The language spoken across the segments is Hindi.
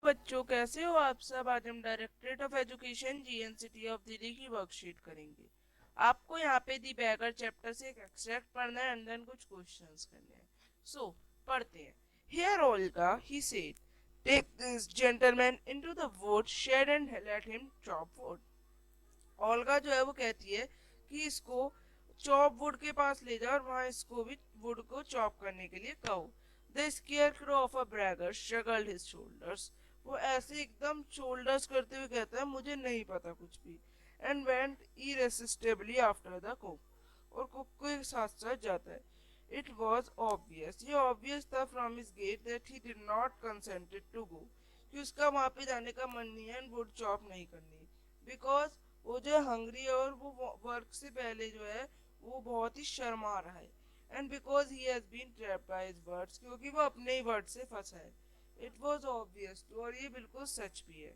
बच्चों, कैसे हो आप सब। आज हम directorate of education GNCT of Delhi की वर्कशीट करेंगे। आपको यहाँ पे दी बैगर चैप्टर से एक एक्सट्रैक्ट पढ़ना है एंड देन कुछ क्वेश्चंस करने हैं। सो पढ़ते हैं। Here Olga he said, take this gentleman into the woodshed and let him chop wood. Olga जो है वो कहती है कि इसको चॉप वुड के पास ले जाओ और वहां इसको भी वुड को चॉप करने के लिए कहो। The scare crow of a beggar struggled his shoulders. वो ऐसे एकदम शोल्डर्स करते हुए कहता है मुझे नहीं पता कुछ भी। And went irresistibly after the cook. और कुक के साथ साथ जाता है। इट वॉज ऑब्वियस, ये ऑब्वियस था from his gait that he did not consented to go, कि उसका वहां पे जाने का मन नहीं है एंड वुड चॉप नहीं करनी। बिकॉज वो जो है हंग्री है और वो वर्क से पहले जो है वो बहुत ही शर्मा रहा है। And because he has been trapped by his words, क्योंकि वो अपने ही वर्ड से फंसा है। इट वाज ऑब्वियस टू, और ये बिल्कुल सच भी है,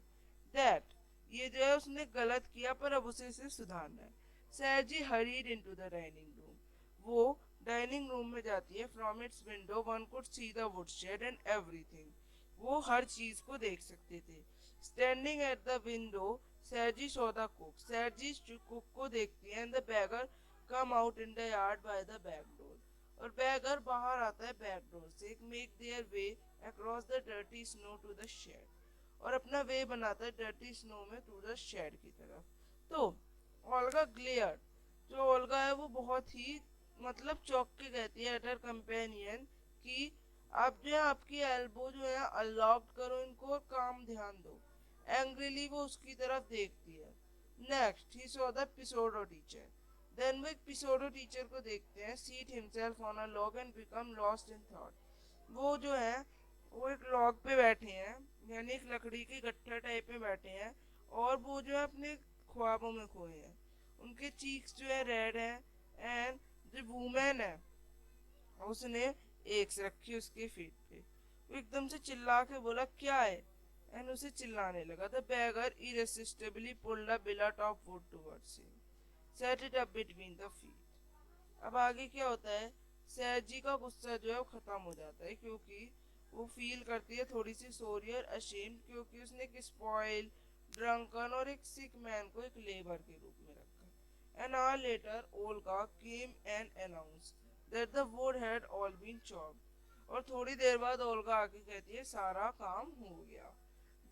दैट ये जो है उसने गलत किया पर अब उसे इसे सुधारना है। Sergei hurried into the dining room. वो डाइनिंग रूम में जाती है। From its window one could see the woodshed and everything. वो हर चीज को देख सकते थे। Standing at the window Sergei saw the cook. Sergei cook को देखती है and the beggar come out in the yard by the back door. और बैगर बाहर आता है बैक डोर से। Make their way across the dirty snow to the shed. और अपना वे बनाता है डर्टी स्नो में टू द शेड की तरफ। तो ओल्गा ग्लेयर, जो ओल्गा है वो बहुत ही मतलब चौंक के कहती है एट हर कंपेनियन कि आप जो है आपकी एल्बो जो है अनलॉक्ड करो इनको और काम ध्यान दो। एंग्रीली वो उसकी तरफ देखती है। Next he saw the pseudo teacher. Then वो एक पिसोडो टीचर को देखते हैं seat himself on a log and become lost in thought. वो जो है वो एक लॉग पे बैठे हैं, यानी एक लकड़ी के गट्ठर टाइप में बैठे हैं और वो जो है अपने ख्वाबों में खोए हैं। उनके चीक्स जो है रेड है। एंड जो वूमेन है उसने एग्स रखी उसके फीट पे। वो एकदम से चिल्ला के बोला क्या है, एंड उसे चिल्लाने लगा। The bagger irresistibly pulled a billet of wood towards him, set it up between the feet। अब आगे क्या होता है, सैजी का गुस्सा जो है वो खत्म हो जाता है, क्योंकि वो फील करती है थोड़ी सी सॉरी और अशेम्ड, क्योंकि उसने एक स्पॉइल ड्रंकन और एक सिक मैन को एक लेबर के रूप में रखा। An hour later Olga came and announced that the wood had all been chopped. और थोड़ी देर बाद ओल्गा आके कहती है सारा काम हो गया।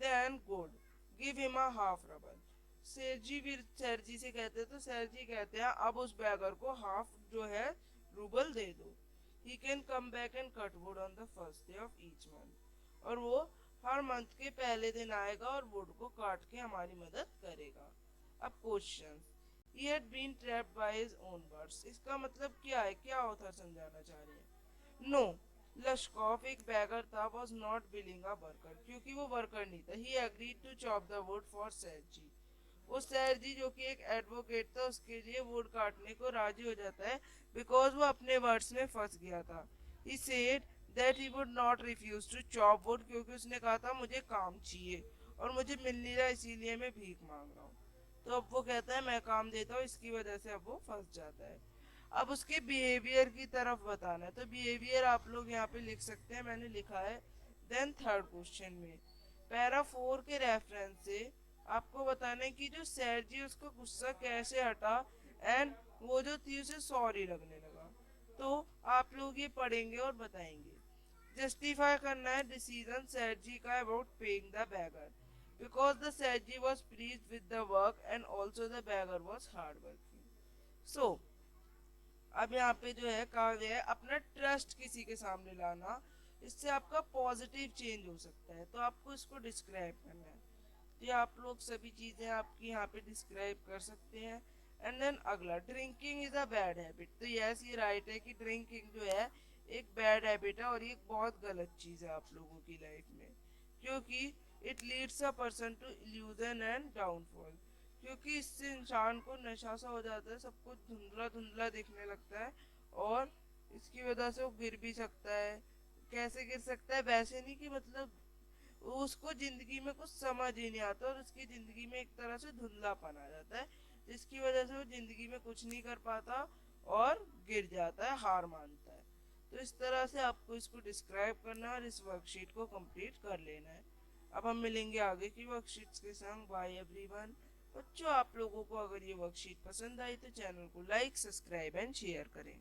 Then good, give him a half rouble. Sergei फिर सैरजी से कहते हैं तो सैरजी कहते हैं अब उस बैगर को हाफ जो है रूबल दे दो। He can come back and cut would on the first day of each month. और वो हर मंथ के पहले दिन आएगा और वुड को काट के हमारी मदद करेगा। अब question, he had been trapped by his own words. इसका मतलब क्या है, क्या ऑथर समझाना चाह रहे हैं। नो, लश्कॉफ एक बैगर था, was not being a worker, क्योंकि वो वर्कर नहीं था। He agreed to chop the wood for Sergei. वो सैरजी जो कि एक एडवोकेट था उसके लिए वुड काटने को राजी हो जाता है, बिकॉज वो अपने वर्ड्स में फंस गया था। He said that he would not refuse to chop wood, क्योंकि उसने कहा था मुझे काम चाहिए और मुझे मिल नहीं रहा इसीलिए मैं भीख मांग रहा हूँ। तो अब वो कहता है मैं काम देता हूँ, इसकी वजह से अब वो फंस जाता है। अब उसके बिहेवियर की तरफ बताना है, तो बिहेवियर आप लोग यहाँ पे लिख सकते हैं, मैंने लिखा है। देन थर्ड क्वेश्चन में पैरा 4 के रेफरेंस से आपको बताना है कि जो सैर जी उसको गुस्सा कैसे हटा एंड वो जो थी उसे सॉरी लगने लगा। तो आप लोग ये पढ़ेंगे और बताएंगे। जस्टिफाई करना है डिसीजन सैरजी का about paying the beggar, because the Sergei was please with the work and also the beggar was hard working. So अब यहाँ पे जो है कहा गया है अपना ट्रस्ट किसी के सामने लाना, इससे आपका पॉजिटिव चेंज हो सकता है। तो आपको इसको डिस्क्राइब करना है। तो ये आप लोग सभी चीजें आपकी यहाँ पे डिस्क्राइब कर सकते हैं। एंड देन अगला, drinking is a bad habit. तो यस ये राइट है कि ड्रिंकिंग जो है एक बैड हैबिट है और ये बहुत गलत चीज है आप लोगों की लाइफ में, क्योंकि it leads a person to illusion and downfall. क्योंकि इससे इंसान को नशा सा हो जाता है, सब कुछ धुंधला धुंधला दिखने लगता है और इसकी वजह से वो गिर भी सकता है। कैसे गिर सकता है, वैसे नहीं कि मतलब उसको जिंदगी में कुछ समझ ही नहीं आता और उसकी जिंदगी में एक तरह से धुंधलापन आ जाता है, जिसकी वजह से वो जिंदगी में कुछ नहीं कर पाता और गिर जाता है, हार मानता है। तो इस तरह से आपको इसको डिस्क्राइब करना है और इस वर्कशीट को कंप्लीट कर लेना है। अब हम मिलेंगे आगे की वर्कशीट्स के संग। Bye everyone. बच्चों, आप लोगों को अगर ये वर्कशीट पसंद आई तो चैनल को लाइक, सब्सक्राइब एंड शेयर करें।